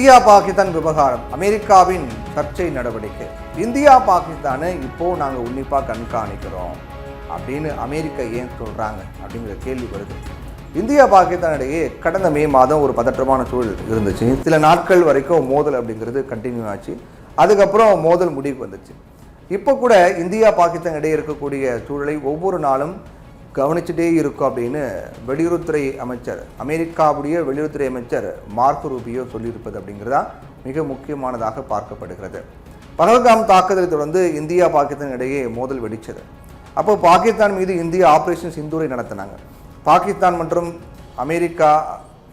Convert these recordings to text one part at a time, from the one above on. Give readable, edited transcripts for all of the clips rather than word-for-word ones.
India Pakistan விவகாரம், அமெரிக்காவின் சர்ச்சை நடவடிக்கை. இந்தியா பாகிஸ்தானை இப்போ நாங்கள் உன்னிப்பாக கண்காணிக்கிறோம் அப்படின்னு அமெரிக்கா ஏன் சொல்கிறாங்க அப்படிங்கிற கேள்வி வருது. இந்தியா பாகிஸ்தான் இடையே கடந்த மே மாதம் ஒரு பதற்றமான சூழல் இருந்துச்சு. சில நாட்கள் வரைக்கும் மோதல் அப்படிங்கிறது கண்டினியூ ஆச்சு. அதுக்கப்புறம் மோதல் முடிவுக்கு வந்துச்சு. இப்போ கூட இந்தியா பாகிஸ்தான் இடையே இருக்கக்கூடிய சூழலை ஒவ்வொரு நாளும் கவனிச்சுட்டே இருக்கும் அப்படின்னு வெளியுறவுத்துறை அமைச்சர், அமெரிக்காவுடைய வெளியுறவுத்துறை அமைச்சர் மார்க்கோ ரூபியோ சொல்லியிருப்பது அப்படிங்கிறதா மிக முக்கியமானதாக பார்க்கப்படுகிறது. பஹல்காம் தாக்குதலை தொடர்ந்து இந்தியா பாகிஸ்தான் இடையே மோதல் வெடிச்சது. அப்போ பாகிஸ்தான் மீது இந்தியா ஆப்ரேஷன் சிந்தூரை நடத்தினாங்க. பாகிஸ்தான் மற்றும் அமெரிக்கா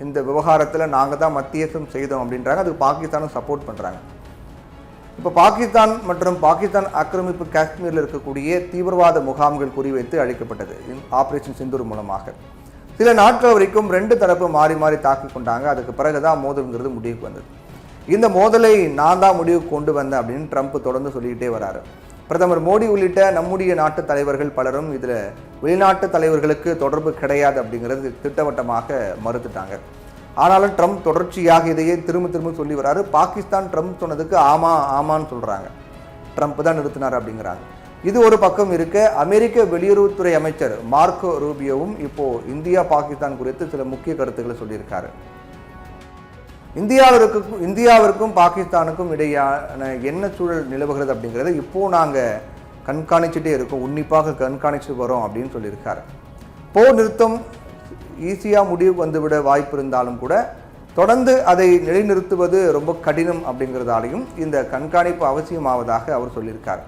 இந்த விவகாரத்தில் நாங்கள் தான் மத்தியஸ்தம் செய்தோம் அப்படின்றாங்க. அதுக்கு பாகிஸ்தானும் சப்போர்ட் பண்ணுறாங்க. இப்போ பாகிஸ்தான் மற்றும் பாகிஸ்தான் ஆக்கிரமிப்பு காஷ்மீரில் இருக்கக்கூடிய தீவிரவாத முகாம்கள் குறிவைத்து அளிக்கப்பட்டது ஆப்ரேஷன் சிந்தூர் மூலமாக. சில நாட்கள் வரைக்கும் ரெண்டு தரப்பு மாறி மாறி தாக்கி கொண்டாங்க. அதுக்கு பிறகுதான் மோதல்ங்கிறது முடிவுக்கு வந்தது. இந்த மோதலை நான் தான் முடிவுக்கு கொண்டு வந்தேன் அப்படின்னு ட்ரம்ப் தொடர்ந்து சொல்லிக்கிட்டே வராரு. பிரதமர் மோடி உள்ளிட்ட நம்முடைய நாட்டு தலைவர்கள் பலரும் இதில் வெளிநாட்டு தலைவர்களுக்கு தொடர்பு கிடையாது அப்படிங்கிறது திட்டவட்டமாக மறுத்துட்டாங்க. ஆனாலும் ட்ரம்ப் தொடர்ச்சியாக இதையே திரும்ப சொல்லி வராரு. பாகிஸ்தான் ட்ரம்ப் சொன்னதுக்கு ஆமான்னு சொல்கிறாங்க. ட்ரம்ப் தான் நிறுத்தினார் அப்படிங்கிறாங்க. இது ஒரு பக்கம் இருக்க, அமெரிக்க வெளியுறவுத்துறை அமைச்சர் மார்க்கோ ரூபியோவும் இப்போ இந்தியா பாகிஸ்தான் குறித்து சில முக்கிய கருத்துக்களை சொல்லியிருக்காரு. இந்தியாவிற்கும் பாகிஸ்தானுக்கும் இடையான என்ன சூழல் நிலவுகிறது அப்படிங்கிறத இப்போ நாங்கள் கண்காணிச்சுட்டே இருக்கோம், உன்னிப்பாக கண்காணிச்சு வரோம் அப்படின்னு சொல்லியிருக்காரு. போர் நிறுத்தம் ஈஸியாக முடிவுக்கு வந்துவிட வாய்ப்பு இருந்தாலும் கூட தொடர்ந்து அதை நிலைநிறுத்துவது ரொம்ப கடினம் அப்படிங்கிறதாலையும் இந்த கண்காணிப்பு அவசியமாவதாக அவர் சொல்லியிருக்கார்.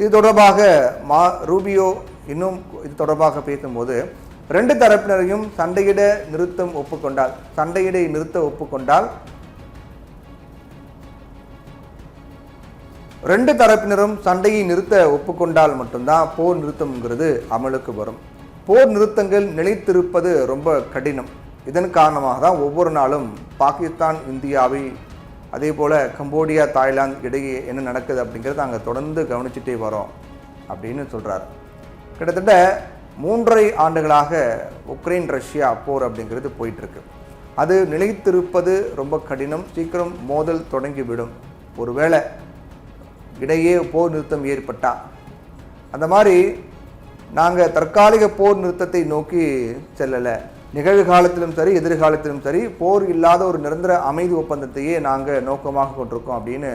இது தொடர்பாக ரூபியோ இன்னும் இது தொடர்பாக பேசும்போது, ரெண்டு தரப்பினரையும் சண்டையிட நிறுத்த ஒப்புக்கொண்டால் ரெண்டு தரப்பினரும் சண்டையை நிறுத்த ஒப்புக்கொண்டால் மட்டும்தான் போர் நிறுத்தம்ங்கிறது அமலுக்கு வரும். போர் நிறுத்தங்கள் நிலைத்திருப்பது ரொம்ப கடினம். இதன் காரணமாக தான் ஒவ்வொரு நாளும் பாகிஸ்தான் இந்தியாவை, அதே போல் கம்போடியா தாய்லாந்து இடையே என்ன நடக்குது அப்படிங்கிறத நாங்கள் தொடர்ந்து கவனிச்சுட்டே வரோம் அப்படின்னு சொல்கிறார். கிட்டத்தட்ட 3.5 ஆண்டுகளாக உக்ரைன் ரஷ்யா போர் அப்படிங்கிறது போயிட்டுருக்கு. அது நிலைத்திருப்பது ரொம்ப கடினம். சீக்கிரம் மோதல் தொடங்கிவிடும். ஒருவேளை இடையே போர் நிறுத்தம் ஏற்பட்டால், அந்த மாதிரி நாங்கள் தற்காலிக போர் நிறுத்தத்தை நோக்கி செல்லலை. நிகழ்காலத்திலும் சரி எதிர்காலத்திலும் சரி போர் இல்லாத ஒரு நிரந்தர அமைதி ஒப்பந்தத்தையே நாங்கள் நோக்கமாக கொண்டிருக்கோம் அப்படின்னு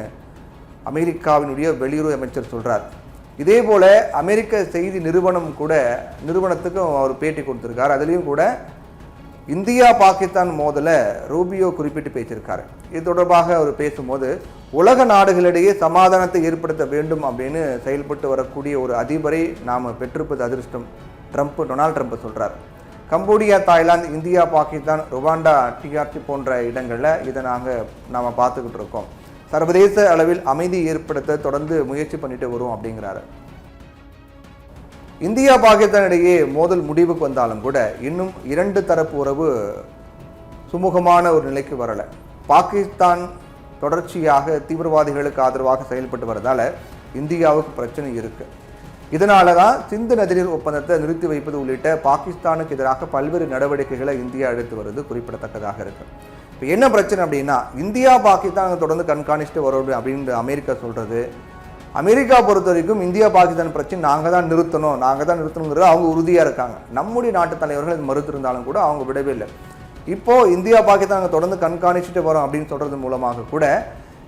அமெரிக்காவினுடைய வெளியுறவு அமைச்சர் சொல்கிறார். இதே போல் அமெரிக்க செய்தி நிறுவனத்துக்கும் அவர் பேட்டி கொடுத்துருக்கார். அதுலேயும் கூட இந்தியா பாகிஸ்தான் மோதலை ரூபியோ குறிப்பிட்டு பேசியிருக்காரு. இது தொடர்பாக அவர் பேசும்போது, உலக நாடுகளிடையே சமாதானத்தை ஏற்படுத்த வேண்டும் அப்படின்னு செயல்பட்டு வரக்கூடிய ஒரு அதிபரை நாம் பெற்றிருப்பது அதிர்ஷ்டம், டொனால்ட் ட்ரம்ப் சொல்கிறார். Cambodia Thailand India Pakistan Rwanda TRC போன்ற இடங்களில் இதை நாம் பார்த்துக்கிட்டு இருக்கோம். சர்வதேச அளவில் அமைதி ஏற்படுத்த தொடர்ந்து முயற்சி பண்ணிட்டு வரும் அப்படிங்கிறாரு. இந்தியா பாகிஸ்தான் இடையே மோதல் முடிவுக்கு வந்தாலும் கூட இன்னும் இரண்டு தரப்பு உறவு சுமூகமான ஒரு நிலைக்கு வரலை. பாகிஸ்தான் தொடர்ச்சியாக தீவிரவாதிகளுக்கு ஆதரவாக செயல்பட்டு வரதால இந்தியாவுக்கு பிரச்சனை இருக்கு. இதனால தான் சிந்து நதிநீர் ஒப்பந்தத்தை நிறுத்தி வைப்பது உள்ளிட்ட பாகிஸ்தானுக்கு எதிராக பல்வேறு நடவடிக்கைகளை இந்தியா எடுத்து வருவது குறிப்பிடத்தக்கதாக இருக்கு. இப்போ என்ன பிரச்சனை அப்படின்னா, இந்தியா பாகிஸ்தான் தொடர்ந்து கண்காணிச்சுட்டு வரும் அப்படின்னு அமெரிக்கா சொல்றது. அமெரிக்கா பொறுத்த வரைக்கும் இந்தியா பாகிஸ்தான் பிரச்சனை நாங்கள் தான் நிறுத்தணுங்கிறது அவங்க உறுதியாக இருக்காங்க. நம்முடைய நாட்டு தலைவர்கள் இது மறுத்திருந்தாலும் கூட அவங்க விடவே இல்லை. இப்போது இந்தியா பாகிஸ்தான் தொடர்ந்து கண்காணிச்சுட்டு வரோம் அப்படின்னு சொல்கிறது மூலமாக கூட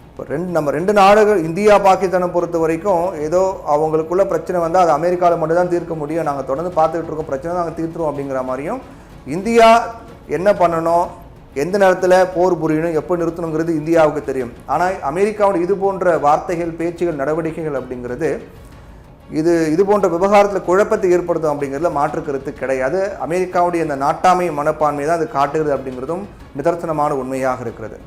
இப்போ நம்ம ரெண்டு நாடுகள், இந்தியா பாகிஸ்தானை பொறுத்த வரைக்கும் ஏதோ அவங்களுக்குள்ள பிரச்சனை வந்தால் அது அமெரிக்காவில் மட்டும்தான் தீர்க்க முடியும், நாங்கள் தொடர்ந்து பார்த்துக்கிட்டு இருக்கோம், பிரச்சனை நாங்கள் தீர்த்துருவோம் அப்படிங்கிற மாதிரியும், இந்தியா என்ன பண்ணணும், எந்த நேரத்தில் போர் புரியணும், எப்போ நிறுத்தணுங்கிறது இந்தியாவுக்கு தெரியும். ஆனால் அமெரிக்காவோட இது போன்ற வார்த்தைகள், பேச்சுகள், நடவடிக்கைகள் அப்படிங்கிறது இது போன்ற விவகாரத்தில் குழப்பத்தை ஏற்படுத்தும் அப்படிங்கிறதுல மாற்று கருத்து கிடையாது. அமெரிக்காவுடைய இந்த நாட்டாமை மனப்பான்மை தான் அது காட்டுகிறது அப்படிங்கிறதும் நிதர்சனமான உண்மையாக இருக்கிறது.